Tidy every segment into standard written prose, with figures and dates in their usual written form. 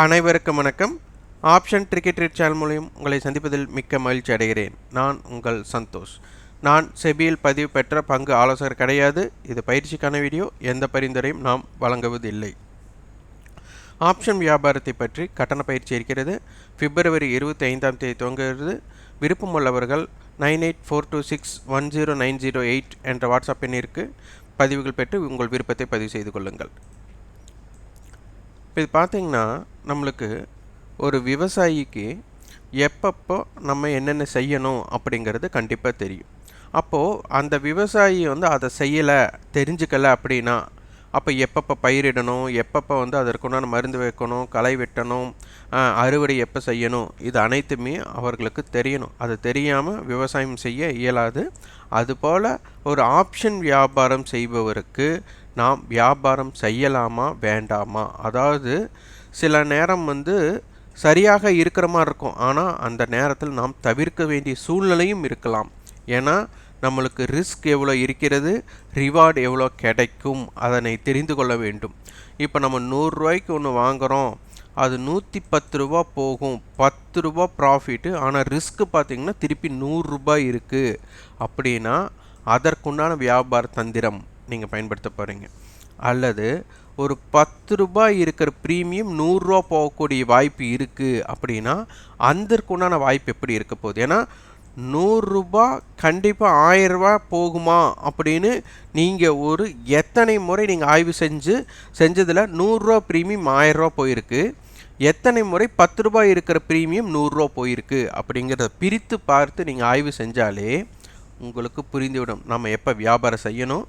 அனைவருக்கும் வணக்கம். Option ட்ரிக்கெட் channel மூலம் உங்களை சந்திப்பதில் மிக்க மகிழ்ச்சி அடைகிறேன். நான் உங்கள் சந்தோஷ். நான் செபியில் பதிவு பெற்ற பங்கு ஆலோசகர் கிடையாது. இது பயிற்சிக்கான வீடியோ. எந்த பரிந்துரையும் நாம் வழங்குவதில்லை. ஆப்ஷன் வியாபாரத்தை பற்றி கட்டண பயிற்சி இருக்கிறது. பிப்ரவரி 25ஆம் தேதி துவங்குகிறது. விருப்பமுள்ளவர்கள் 9842610908 என்ற வாட்ஸ்அப் எண்ணிற்கு பதிவுகள் பெற்று உங்கள் விருப்பத்தை பதிவு செய்து கொள்ளுங்கள். இப்போ இது பார்த்திங்கன்னா நம்மளுக்கு ஒரு விவசாயிக்கு எப்பப்போ நம்ம என்னென்ன செய்யணும் அப்படிங்கிறது கண்டிப்பாக தெரியும். அப்போது அந்த விவசாயி அதை செய்யலை தெரிஞ்சுக்கலை அப்படின்னா அப்போ எப்பப்போ பயிரிடணும், எப்பப்போ அதற்குண்டான மருந்து வைக்கணும், களை வெட்டணும், அறுவடை எப்போ செய்யணும், இது அனைத்துமே அவர்களுக்கு தெரியணும். அது தெரியாமல் விவசாயம் செய்ய இயலாது. அதுபோல் ஒரு ஆப்ஷன் வியாபாரம் செய்பவருக்கு நாம் வியாபாரம் செய்யலாமா வேண்டாமா, அதாவது சில நேரம் சரியாக இருக்கிற மாதிரி இருக்கும், ஆனால் அந்த நேரத்தில் நாம் தவிர்க்க வேண்டிய சூழ்நிலையும் இருக்கலாம். ஏன்னா நம்மளுக்கு ரிஸ்க் எவ்வளோ இருக்கிறது, ரிவார்டு எவ்வளோ கிடைக்கும், அதனை தெரிந்து கொள்ள வேண்டும். இப்போ நம்ம 100 ரூபாய்க்கு ஒன்று வாங்குகிறோம், அது 110 ரூபா போகும், 10 ரூபா ப்ராஃபிட்டு, ஆனால் ரிஸ்க்கு பார்த்திங்கன்னா திருப்பி 100 ரூபாய் இருக்குது அப்படின்னா அதற்குண்டான வியாபார தந்திரம் நீங்கள் பயன்படுத்த போகிறீங்க. அல்லது ஒரு 10 ரூபாய் இருக்கிற ப்ரீமியம் 100 ரூபா போகக்கூடிய வாய்ப்பு இருக்குது அப்படின்னா அதற்குண்டான வாய்ப்பு எப்படி இருக்க போகுது? ஏன்னா 100 ரூபா கண்டிப்பாக 1000 ரூபா போகுமா அப்படின்னு நீங்கள் ஒரு எத்தனை முறை நீங்கள் ஆய்வு செஞ்சதில் 100 ரூபா ப்ரீமியம் 1000 ரூபா போயிருக்கு, எத்தனை முறை 10 ரூபாய் இருக்கிற ப்ரீமியம் 100 ரூபா போயிருக்கு அப்படிங்கிறத பிரித்து பார்த்து நீங்கள் ஆய்வு செஞ்சாலே உங்களுக்கு புரிந்துவிடும் நம்ம எப்போ வியாபாரம் செய்யணும்,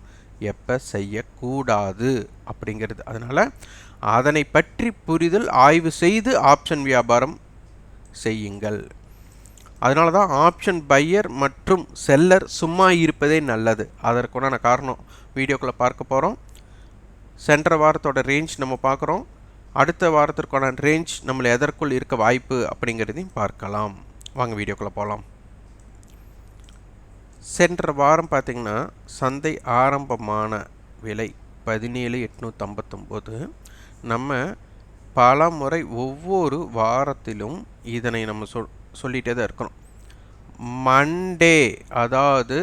எப்போ செய்யக்கூடாது அப்படிங்கிறது. அதனால் அதனை பற்றி புரிதல் ஆய்வு செய்து ஆப்ஷன் வியாபாரம் செய்யுங்கள். அதனால தான் ஆப்ஷன் பையர் மற்றும் செல்லர் சும்மா இருப்பதே நல்லது. அதற்குண்டான காரணம் வீடியோக்குள்ளே பார்க்க போகிறோம். சென்ற வாரத்தோட ரேஞ்ச் நம்ம பார்க்குறோம். அடுத்த வாரத்திற்கான ரேஞ்ச் நம்மளை எதற்குள் இருக்க வாய்ப்பு அப்படிங்கிறதையும் பார்க்கலாம். வாங்க வீடியோக்குள்ளே போகலாம். சென்ற வாரம் பார்த்திங்கன்னா சந்தை ஆரம்பமான விலை 17,859. நம்ம பல முறை ஒவ்வொரு வாரத்திலும் இதனை நம்ம சொல்லிகிட்டே தான் இருக்கணும். மண்டே, அதாவது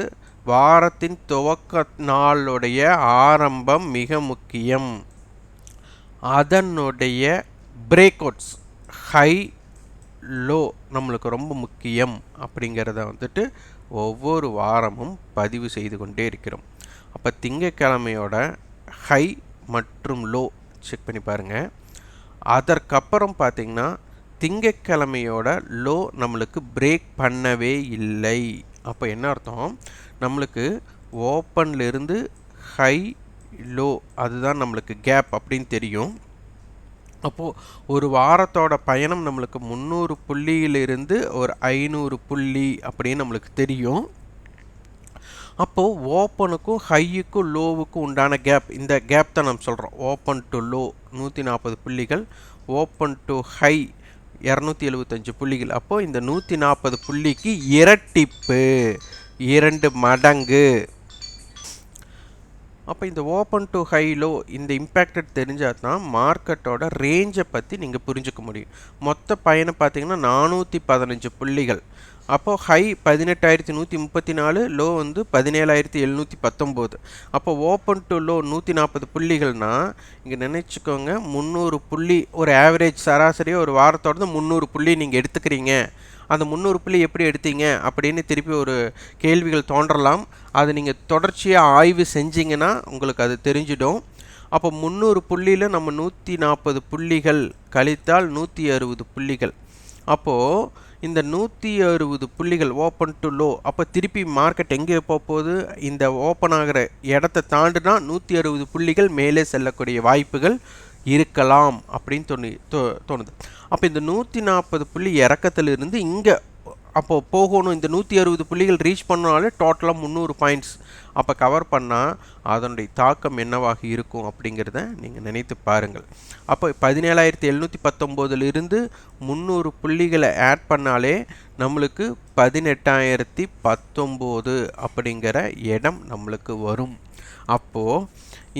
வாரத்தின் துவக்க நாளுடைய ஆரம்பம் மிக முக்கியம். அதனுடைய பிரேக் அவுட்ஸ் ஹை லோ நம்மளுக்கு ரொம்ப முக்கியம் அப்படிங்கிறத ஒவ்வொரு வாரமும் பதிவு செய்து கொண்டே இருக்கிறோம். அப்போ திங்கட்கிழமையோட ஹை மற்றும் லோ செக் பண்ணி பாருங்கள். அதற்கப்புறம் பார்த்திங்கன்னா திங்கட்கிழமையோட லோ நம்மளுக்கு பிரேக் பண்ணவே இல்லை. அப்போ என்ன அர்த்தம், நம்மளுக்கு ஓப்பன்லேருந்து ஹை லோ அதுதான் நம்மளுக்கு கேப் அப்படின்னு தெரியும். அப்போது ஒரு வாரத்தோட பயணம் நம்மளுக்கு 300 புள்ளியிலிருந்து ஒரு 500 புள்ளி அப்படின்னு நம்மளுக்கு தெரியும். அப்போது ஓப்பனுக்கும் ஹையுக்கும் லோவுக்கும் உண்டான கேப், இந்த கேப் தான் நம்ம சொல்கிறோம். ஓப்பன் டு லோ 140 புள்ளிகள், ஓப்பன் டு ஹை 275 புள்ளிகள். அப்போது இந்த 140 புள்ளிக்கு இரட்டிப்பு, 2 மடங்கு. அப்போ இந்த ஓப்பன் டு ஹை லோ இந்த இம்பேக்டட் தெரிஞ்சால் தான் மார்க்கெட்டோட ரேஞ்சை பற்றி நீங்கள் புரிஞ்சுக்க முடியும். மொத்த பயணம் பார்த்திங்கன்னா 415 புள்ளிகள். அப்போது ஹை 18,134, லோ 17,719. அப்போ ஓப்பன் டு லோ 140 புள்ளிகள்னால் இங்கே நினச்சிக்கோங்க 300 புள்ளி ஒரு ஆவரேஜ் சராசரியாக ஒரு வாரத்தோட 300 புள்ளி நீங்கள் எடுத்துக்கிறீங்க. அந்த 300 புள்ளி எப்படி எடுத்தீங்க அப்படின்னு திருப்பி ஒரு கேள்விகள் தோன்றலாம். அது நீங்கள் தொடர்ச்சியாக ஆய்வு செஞ்சிங்கன்னா உங்களுக்கு அது தெரிஞ்சிடும். அப்போ 300 புள்ளியில் நம்ம 140 புள்ளிகள் கழித்தால் 160 புள்ளிகள். அப்போது இந்த 160 புள்ளிகள் ஓப்பன் டு லோ, அப்போ திருப்பி மார்க்கெட் எங்கே போகுது, இந்த ஓப்பன் ஆகிற இடத்த தாண்டினா 160 புள்ளிகள் மேலே செல்லக்கூடிய வாய்ப்புகள் இருக்கலாம் அப்படின்னு தோணுது. அப்போ இந்த 140 புள்ளி இறக்கத்திலிருந்து இங்கே அப்போது போகணும். இந்த 160 புள்ளிகள் ரீச் பண்ணாலே டோட்டலாக 300 பாயிண்ட்ஸ் அப்போ கவர் பண்ணால் அதனுடைய தாக்கம் என்னவாக இருக்கும் அப்படிங்கிறத நீங்கள் நினைத்து பாருங்கள். அப்போ 17,719 300 புள்ளிகளை ஆட் பண்ணாலே நம்மளுக்கு 18,019 அப்படிங்கிற இடம் நம்மளுக்கு வரும். அப்போது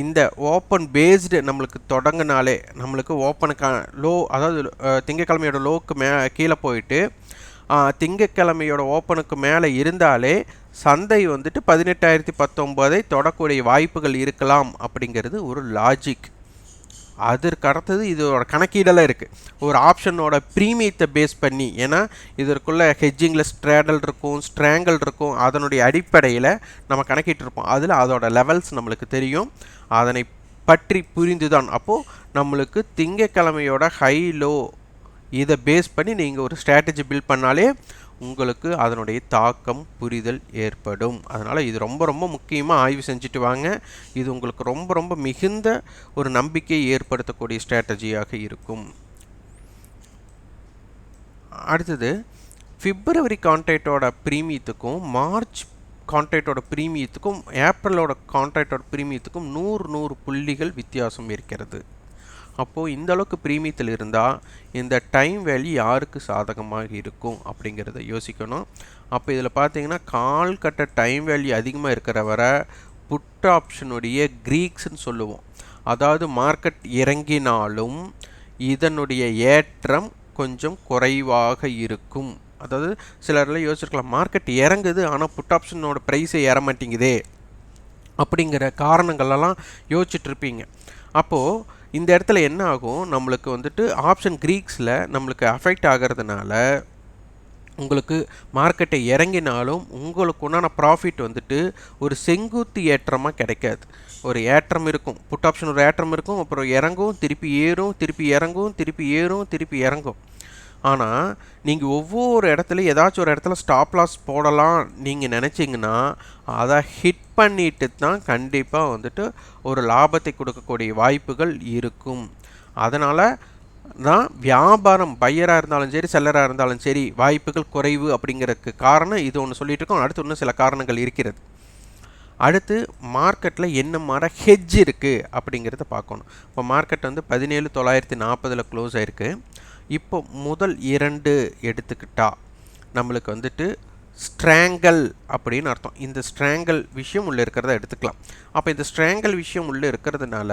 இந்த ஓப்பன் பேஸ்டு நம்மளுக்கு தொடங்கினாலே நம்மளுக்கு ஓப்பனுக்கு லோ, அதாவது திங்கக்கிழமையோட லோக்கு கீழே போயிட்டு திங்கக்கிழமையோட ஓப்பனுக்கு மேலே இருந்தாலே சந்தை வந்துட்டு 18,019 தொடக்கூடிய வாய்ப்புகள் இருக்கலாம் அப்படிங்கிறது ஒரு லாஜிக். அதற்கு அடுத்தது இதோட கணக்கீடெல்லாம் இருக்குது. ஒரு ஆப்ஷனோட ப்ரீமியத்தை பேஸ் பண்ணி, ஏன்னா இதற்குள்ளே ஹெட்ஜிங்கில் ஸ்ட்ராடல் இருக்கும், ஸ்ட்ராங்கல் இருக்கும், அதனுடைய அடிப்படையில் நம்ம கணக்கிட்டிருப்போம். அதில் அதோட லெவல்ஸ் நம்மளுக்கு தெரியும். அதனை பற்றி புரிந்து தான் அப்போது நம்மளுக்கு திங்கக்கிழமையோட ஹை லோ இதை பேஸ் பண்ணி நீங்கள் ஒரு ஸ்ட்ராட்டஜி பில்ட் பண்ணாலே உங்களுக்கு அதனுடைய தாக்கம் புரிதல் ஏற்படும். அதனால் இது ரொம்ப ரொம்ப முக்கியமாக ஆய்வு செஞ்சுட்டு வாங்க. இது உங்களுக்கு ரொம்ப ரொம்ப மிகுந்த ஒரு நம்பிக்கையை ஏற்படுத்தக்கூடிய ஸ்ட்ராட்டஜியாக இருக்கும். அடுத்தது பிப்ரவரி கான்ட்ராக்டோட ப்ரீமியத்துக்கும் மார்ச் கான்ட்ராக்டோட ப்ரீமியத்துக்கும் ஏப்ரலோட கான்ட்ராக்டோட ப்ரீமியத்துக்கும் 100 புள்ளிகள் வித்தியாசம் இருக்கிறது. அப்போது இந்த அளவுக்கு ப்ரீமியத்தில் இருந்தால் இந்த டைம் வேல்யூ யாருக்கு சாதகமாக இருக்கும் அப்படிங்கிறத யோசிக்கணும். அப்போ இதில் பார்த்தீங்கன்னா கால் கட்ட டைம் வேல்யூ அதிகமாக இருக்கிற வர புட் ஆப்ஷனுடைய க்ரீக்ஸ்ன்னு சொல்லுவோம். அதாவது மார்க்கெட் இறங்கினாலும் இதனுடைய ஏற்றம் கொஞ்சம் குறைவாக இருக்கும். அதாவது சிலர்லாம் யோசிச்சிருக்கலாம், மார்க்கெட் இறங்குது ஆனால் புட் ஆப்ஷனோட ப்ரைஸை ஏற மாட்டேங்குதே அப்படிங்கிற காரணங்களெல்லாம் யோசிச்சுட்டு இருப்பீங்க. அப்போது இந்த இடத்துல என்ன ஆகும், நம்மளுக்கு வந்துட்டு ஆப்ஷன் க்ரீக்ஸில் நம்மளுக்கு அஃபெக்ட் ஆகிறதுனால உங்களுக்கு மார்க்கெட்டை இறங்கினாலும் உங்களுக்கு உண்டான ப்ராஃபிட் வந்துட்டு ஒரு செங்குத்து ஏற்றமாக கிடைக்காது. ஒரு ஏற்றம் இருக்கும், புட் ஆப்ஷன் ஒரு ஏற்றம் இருக்கும், அப்புறம் இறங்கும், திருப்பி ஏறும், திருப்பி இறங்கும், திருப்பி ஏறும், திருப்பி இறங்கும். ஆனால் நீங்கள் ஒவ்வொரு இடத்துலையும் ஏதாச்சும் ஒரு இடத்துல ஸ்டாப் லாஸ் போடலாம் நீங்கள் நினச்சிங்கன்னா அதை ஹிட் பண்ணிட்டு தான் கண்டிப்பாக வந்துட்டு ஒரு லாபத்தை கொடுக்கக்கூடிய வாய்ப்புகள் இருக்கும். அதனால் தான் வியாபாரம் பையராக இருந்தாலும் சரி செல்லராக இருந்தாலும் சரி வாய்ப்புகள் குறைவு அப்படிங்கிறதுக்கு காரணம் இது ஒன்று சொல்லிட்டு இருக்கோம். அடுத்து இன்னும் சில காரணங்கள் இருக்கிறது. அடுத்து மார்க்கெட்டில் என்ன மாதிரி ஹெட்ஜ் இருக்குது அப்படிங்கிறத பார்க்கணும். இப்போ மார்க்கெட் வந்து 17,940 க்ளோஸ் ஆகிருக்கு. இப்போ முதல் 2 எடுத்துக்கிட்டா நம்மளுக்கு வந்துட்டு ஸ்ட்ராங்கல் அப்படின்னு அர்த்தம். இந்த ஸ்ட்ராங்கல் விஷயம் உள்ளே இருக்கிறத எடுத்துக்கலாம். அப்போ இந்த ஸ்ட்ராங்கல் விஷயம் உள்ளே இருக்கிறதுனால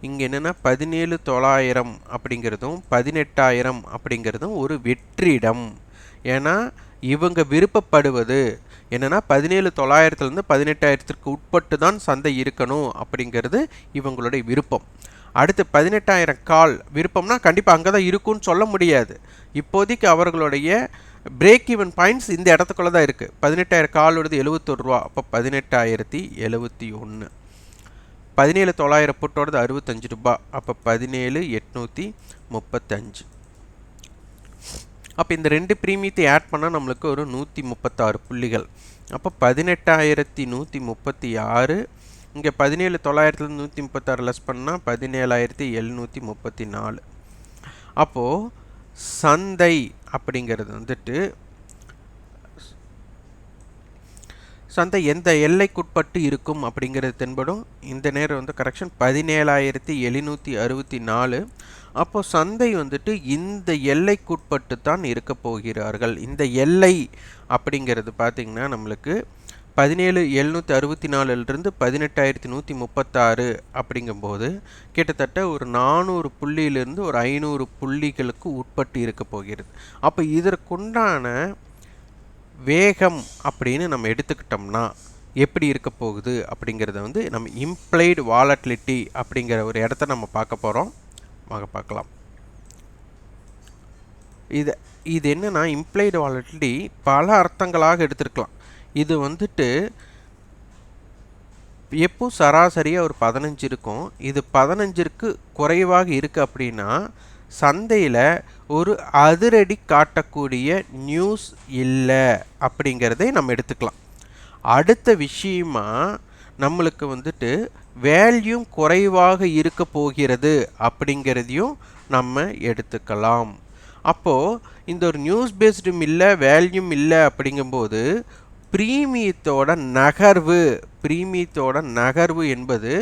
இங்கே என்னென்னா 17,900 அப்படிங்கிறதும் 18,000 அப்படிங்கிறதும் ஒரு வெற்றிடம். ஏன்னா இவங்க விருப்பப்படுவது என்னென்னா 17,900லேருந்து 18,000க்கு உட்பட்டு தான் சந்தை இருக்கணும் அப்படிங்கிறது இவங்களுடைய விருப்பம். அடுத்து 18,000 கால் விருப்பம்னா கண்டிப்பாக அங்கே தான் இருக்குன்னு சொல்ல முடியாது. இப்போதைக்கு அவர்களுடைய பிரேக் ஈவன் பாயிண்ட்ஸ் இந்த இடத்துக்குள்ளே தான் இருக்குது. 18,000 காலோடது 71 ரூபா. அப்போ 18,071. 17,900 புட்டோடது 65 ரூபா. அப்போ 17,835. அப்போ இந்த 2 ப்ரீமியத்தை ஆட் பண்ணால் நம்மளுக்கு ஒரு 136 புள்ளிகள். அப்போ 18,136. இங்கே 17,900 136 லெஸ் பண்ணால் 17,734. அப்போது சந்தை அப்படிங்கிறது வந்துட்டு சந்தை எந்த எல்லைக்குட்பட்டு இருக்கும் அப்படிங்கிறது தென்படும். இந்த நேரம் வந்து கரெக்ஷன் 17,764. அப்போது சந்தை வந்துட்டு இந்த எல்லைக்குட்பட்டு தான் இருக்க போகிறார்கள். இந்த எல்லை அப்படிங்கிறது பார்த்திங்கன்னா நம்மளுக்கு 17,764லிருந்து 18,136 அப்படிங்கும்போது கிட்டத்தட்ட ஒரு 400 புள்ளியிலிருந்து ஒரு 500 புள்ளிகளுக்கு உட்பட்டு இருக்க போகிறது. அப்போ இதற்குண்டான வேகம் அப்படின்னு நம்ம எடுத்துக்கிட்டோம்னா எப்படி இருக்க போகுது அப்படிங்கிறத வந்து நம்ம இம்ப்ளைடு வாலட்டிலிட்டி அப்படிங்கிற ஒரு இடத்த நம்ம பார்க்க போகிறோம். பார்க்கலாம். இது என்னென்னா இம்ப்ளைடு வாலட்டிலிட்டி பல அர்த்தங்களாக எடுத்துருக்கலாம். இது வந்துட்டு எப்போ சராசரியாக ஒரு 15 இருக்கும். இது 15ற்கு குறைவாக இருக்குது அப்படின்னா சந்தையில் ஒரு அதிரடி காட்டக்கூடிய நியூஸ் இல்லை அப்படிங்கிறதை நம்ம எடுத்துக்கலாம். அடுத்த விஷயமா நம்மளுக்கு வந்துட்டு வேல்யூம் குறைவாக இருக்க போகிறது அப்படிங்கிறதையும் நம்ம எடுத்துக்கலாம். அப்போது இந்த ஒரு நியூஸ் பேஸ்டும் இல்லை வேல்யூம் இல்லை அப்படிங்கும்போது ப்ரீமியத்தோட நகர்வு என்பது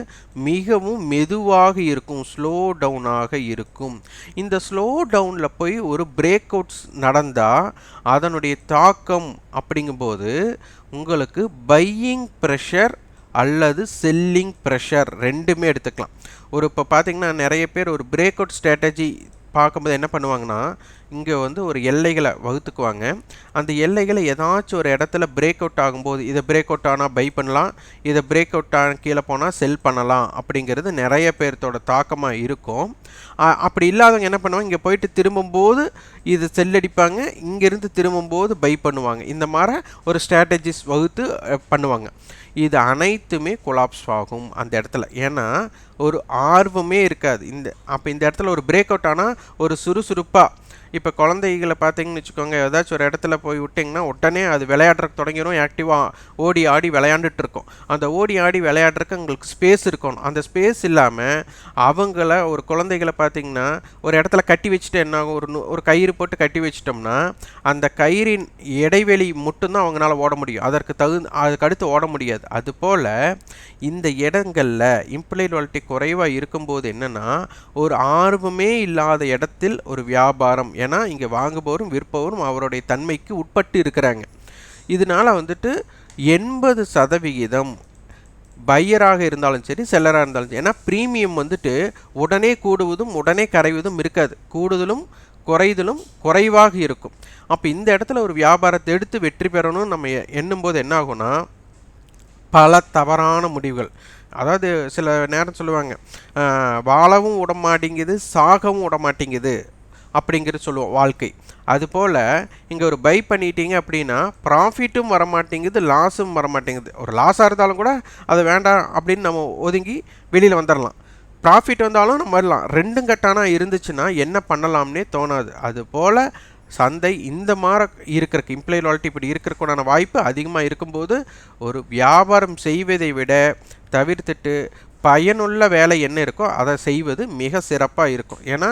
மிகவும் மெதுவாக இருக்கும், ஸ்லோ டவுனாக இருக்கும். இந்த ஸ்லோ டவுனில் போய் ஒரு பிரேக் அவுட்ஸ் நடந்தால் அதனுடைய தாக்கம் அப்படிங்கும்போது உங்களுக்கு பையிங் ப்ரெஷர் அல்லது செல்லிங் ப்ரெஷர் ரெண்டுமே எடுத்துக்கலாம். இப்போ பார்த்தீங்கன்னா நிறைய பேர் ஒரு பிரேக் அவுட் ஸ்ட்ராட்டஜி பார்க்கும்போது என்ன பண்ணுவாங்கன்னா, இங்கே வந்து ஒரு எல்லைகளை வகுத்துக்குவாங்க. அந்த எல்லைகளை ஏதாச்சும் ஒரு இடத்துல பிரேக் அவுட் ஆகும்போது, இதை பிரேக் அவுட் ஆனால் பை பண்ணலாம், இதை பிரேக் அவுட் கீழே போனால் செல் பண்ணலாம் அப்படிங்கிறது நிறைய பேர்த்தோட தாக்கமாக இருக்கும். அப்படி இல்லாதவங்க என்ன பண்ணுவாங்க, இங்கே போயிட்டு திரும்பும்போது இது செல் அடிப்பாங்க, இங்கேருந்து திரும்பும்போது பை பண்ணுவாங்க. இந்த மாதிரி ஒரு ஸ்ட்ராட்டஜிஸ் வகுத்து பண்ணுவாங்க. இது அனைத்துமே கொலாப்ஸ் ஆகும் அந்த இடத்துல. ஏன்னா ஒரு ஆர்வமே இருக்காது. அப்போ இந்த இடத்துல ஒரு பிரேக் அவுட் ஆனால் ஒரு சுறுசுறுப்பாக, இப்போ குழந்தைகளை பார்த்தீங்கன்னு வச்சுக்கோங்க, ஏதாச்சும் ஒரு இடத்துல போய் விட்டிங்கன்னா உடனே அது விளையாடுறதுக்கு தொடங்கிடும், ஆக்டிவாக ஓடி ஆடி விளையாண்டுட்டு இருக்கும். அந்த ஓடி ஆடி விளையாடுறதுக்கு உங்களுக்கு ஸ்பேஸ் இருக்கணும். அந்த ஸ்பேஸ் இல்லாமல் அவங்கள ஒரு குழந்தைகளை பார்த்தீங்கன்னா ஒரு இடத்துல கட்டி வச்சுட்டு என்ன ஆகும், ஒரு கயிறு போட்டு கட்டி வச்சிட்டோம்னா அந்த கயிறின் இடைவெளி மட்டும்தான் அவங்களால ஓட முடியும், அதுக்கு அடுத்து ஓட முடியாது. அதுபோல் இந்த இடங்களில் இம்ப்ளைட் வாலிட்டி குறைவாக இருக்கும்போது என்னென்னா ஒரு ஆர்வமே இல்லாத இடத்தில் ஒரு வியாபாரம். ஏன்னா இங்கே வாங்குபவரும் விற்பவரும் அவருடைய தன்மைக்கு உட்பட்டு இருக்கிறாங்க. இதனால் வந்துட்டு 80% பையராக இருந்தாலும் சரி செல்லராக இருந்தாலும் சரி, ஏன்னா ப்ரீமியம் வந்துட்டு உடனே கூடுவதும் உடனே கரைவதும் இருக்காது, கூடுதலும் குறைதலும் குறைவாக இருக்கும். அப்போ இந்த இடத்துல ஒரு வியாபாரத்தை எடுத்து வெற்றி பெறணும்னு நம்ம எண்ணும்போது என்ன ஆகும்னா பல தவறான முடிவுகள். அதாவது சில நேரம் சொல்லுவாங்க, வாழவும் விடமாட்டேங்குது சாகவும் விடமாட்டேங்குது அப்படிங்கிறது சொல்லுவோம் வாழ்க்கை. அதுபோல் இங்கே ஒரு பை பண்ணிட்டீங்க அப்படின்னா ப்ராஃபிட்டும் வரமாட்டேங்குது லாஸும் வரமாட்டேங்குது. ஒரு லாஸாக இருந்தாலும் கூட அது வேண்டாம் அப்படின்னு நம்ம ஒதுங்கி வெளியில் வந்துடலாம். ப்ராஃபிட் வந்தாலும் நம்ம வரலாம். ரெண்டும் கட்டானா இருந்துச்சுன்னா என்ன பண்ணலாம்னே தோணாது. அதுபோல் சந்தை இந்த மாதிரி இருக்கிறக்கு இம்ப்ளைட் வாலிட்டி இப்படி இருக்கிறதுக்கான வாய்ப்பு அதிகமாக இருக்கும்போது ஒரு வியாபாரம் செய்வதை விட தவிர்த்துட்டு பயனுள்ள வேலை என்ன இருக்கோ அதை செய்வது மிக சிறப்பாக இருக்கும். ஏன்னா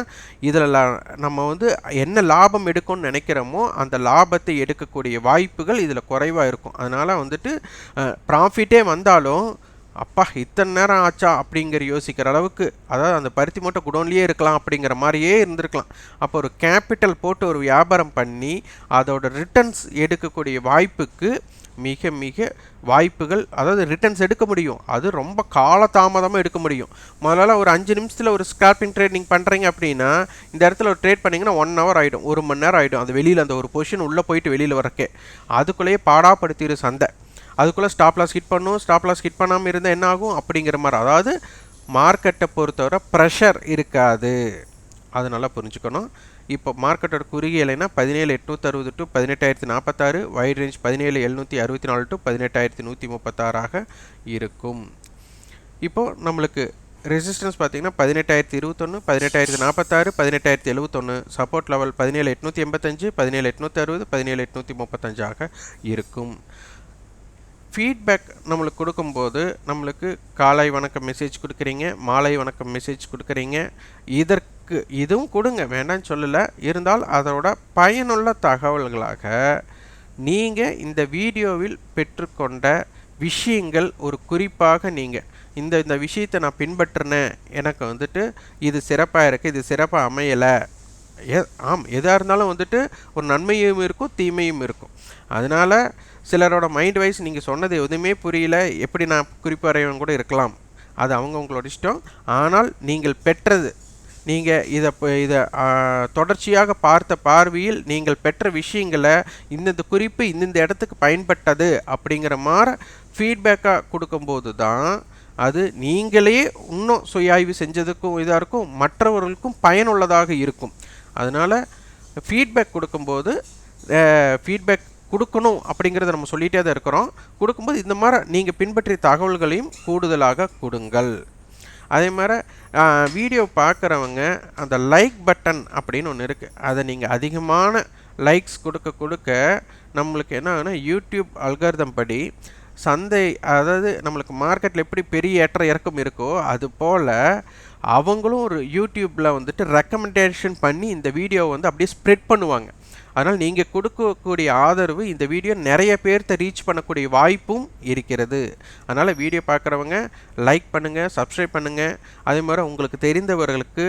இதில் நம்ம வந்து என்ன லாபம் எடுக்கும்னு நினைக்கிறோமோ அந்த லாபத்தை எடுக்கக்கூடிய வாய்ப்புகள் இதில் குறைவாக இருக்கும். அதனால் வந்துட்டு ப்ராஃபிட்டே வந்தாலும் அப்பா இத்தனை நேரம் ஆச்சா அப்படிங்கிற யோசிக்கிற அளவுக்கு, அதாவது அந்த பருத்தி மூட்டை குடோன்லேயே இருக்கலாம் அப்படிங்கிற மாதிரியே இருந்திருக்கலாம். அப்போ ஒரு கேபிட்டல் போட்டு ஒரு வியாபாரம் பண்ணி அதோட ரிட்டர்ன்ஸ் எடுக்கக்கூடிய வாய்ப்புக்கு மிக மிக வாய்ப்புகள், அதாவது ரிட்டர்ன்ஸ் எடுக்க முடியும். அது ரொம்ப காலதாமதமாக எடுக்க முடியும். முதல்ல ஒரு 5 நிமிஷத்தில் ஒரு ஸ்கால்பிங் ட்ரேடிங் பண்ணுறீங்க அப்படின்னா இந்த இடத்துல ஒரு ட்ரேட் பண்ணிங்கன்னா 1 hour ஆகிடும், 1 மணி நேரம் ஆகிடும். அது வெளியில் அந்த ஒரு பொசிஷன் உள்ளே போயிட்டு வெளியில் வரக்கே அதுக்குள்ளேயே பாடாப்படுத்திடு சந்தை. அதுக்குள்ளே ஸ்டாப் லாஸ் ஹிட் பண்ணும், ஸ்டாப் லாஸ் ஹிட் பண்ணாமல் இருந்தால் என்ன ஆகும் அப்படிங்கிற மாதிரி. அதாவது மார்க்கெட்டை பொறுத்தவரை ப்ரெஷர் இருக்காது, அது நல்லா புரிஞ்சுக்கணும். இப்போ மார்க்கெட்டோட குறுகிய இலைனா 17,860 டு 18,046, வைட் ரேஞ்ச் 17,764 டு 18,136 இருக்கும். இப்போது நம்மளுக்கு ரெசிஸ்டன்ஸ் பார்த்தீங்கன்னா 18,021, 18,046, 18,071, சப்போர்ட் லெவல் 17,885, 17,860, 17,835 இருக்கும். ஃபீட்பேக் நம்மளுக்கு கொடுக்கும்போது நம்மளுக்கு காலை வணக்கம் மெசேஜ் கொடுக்குறீங்க, மாலை வணக்கம் மெசேஜ் கொடுக்குறீங்க. இதுவும் கொடுங்க, வேண்டான்னு சொல்லலை. இருந்தால் அதோட பயனுள்ள தகவல்களாக நீங்கள் இந்த வீடியோவில் பெற்றுக்கொண்ட விஷயங்கள் ஒரு குறிப்பாக நீங்கள் இந்த விஷயத்தை நான் பின்பற்றினேன், எனக்கு வந்துட்டு இது சிறப்பாக இருக்குது, இது சிறப்பாக அமையலை. எதாக இருந்தாலும் வந்துட்டு ஒரு நன்மையும் இருக்கும் தீமையும் இருக்கும். அதனால் சிலரோட மைண்ட் வைஸ் நீங்கள் சொன்னது எதுவுமே புரியல, எப்படி நான் குறிப்பறைவன் கூட இருக்கலாம், அது அவங்கவுங்களோட இஷ்டம். ஆனால் நீங்கள் பெற்றது, நீங்கள் இதை தொடர்ச்சியாக பார்த்த பார்வையில் நீங்கள் பெற்ற விஷயங்களை இந்த குறிப்பு இந்த இடத்துக்கு பயன்பட்டது அப்படிங்கிற மாதிரி ஃபீட்பேக்காக கொடுக்கும்போது தான் அது நீங்களே இன்னும் சுயாய்வு செஞ்சதுக்கும் இதாக இருக்கும், மற்றவர்களுக்கும் பயனுள்ளதாக இருக்கும். அதனால் ஃபீட்பேக் கொடுக்கும்போது ஃபீட்பேக் கொடுக்கணும் அப்படிங்கிறத நம்ம சொல்லிகிட்டே தான் இருக்கிறோம். கொடுக்கும்போது இந்த மாதிரி நீங்கள் பின்பற்றிய தகவல்களையும் கூடுதலாக கொடுங்கள். அதே மாதிரி வீடியோ பார்க்குறவங்க அந்த லைக் பட்டன் அப்படின்னு ஒன்று இருக்குது, அதை நீங்கள் அதிகமான லைக்ஸ் கொடுக்க கொடுக்க நம்மளுக்கு என்ன ஆகுனா யூடியூப் அல்காரிதம் படி சந்தை, அதாவது நம்மளுக்கு மார்க்கெட்டில் எப்படி பெரிய ஏற்ற இறக்கம் இருக்கோ அது போல் அவங்களும் ஒரு யூடியூப்பில் வந்துட்டு ரெக்கமெண்டேஷன் பண்ணி இந்த வீடியோவை வந்து அப்படியே ஸ்ப்ரெட் பண்ணுவாங்க. அதனால் நீங்கள் கொடுக்கக்கூடிய ஆதரவு இந்த வீடியோ நிறைய பேர்த்த ரீச் பண்ணக்கூடிய வாய்ப்பும் இருக்கிறது. அதனால் வீடியோ பார்க்குறவங்க லைக் பண்ணுங்கள், சப்ஸ்கிரைப் பண்ணுங்கள். அதே மாதிரி உங்களுக்கு தெரிந்தவர்களுக்கு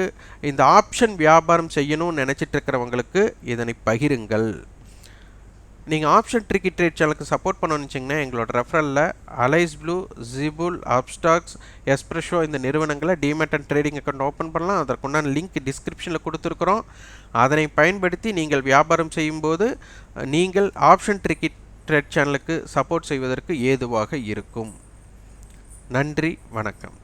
இந்த ஆப்ஷன் வியாபாரம் செய்யணும்னு நினச்சிட்டு இருக்கிறவங்களுக்கு இதனை பகிருங்கள். நீங்கள் ஆப்ஷன் ட்ரிக்கி ட்ரேட் சேனலுக்கு சப்போர்ட் பண்ணணும்னு வச்சிங்கன்னா எங்களோட ரெஃபரலில் அலைஸ் ப்ளூ, ஜிபுல், அப்ஸ்டாக்ஸ், எஸ்ப்ரெஷோ இந்த நிறுவனங்களை demat and trading account open பண்ணலாம். அதற்குண்டான லிங்க் டிஸ்கிரிப்ஷனில் கொடுத்துருக்குறோம். அதனை பயன்படுத்தி நீங்கள் வியாபாரம் செய்யும்போது நீங்கள் ஆப்ஷன் ட்ரிக்கி ட்ரேட் சேனலுக்கு சப்போர்ட் செய்வதற்கு ஏதுவாக இருக்கும். நன்றி, வணக்கம்.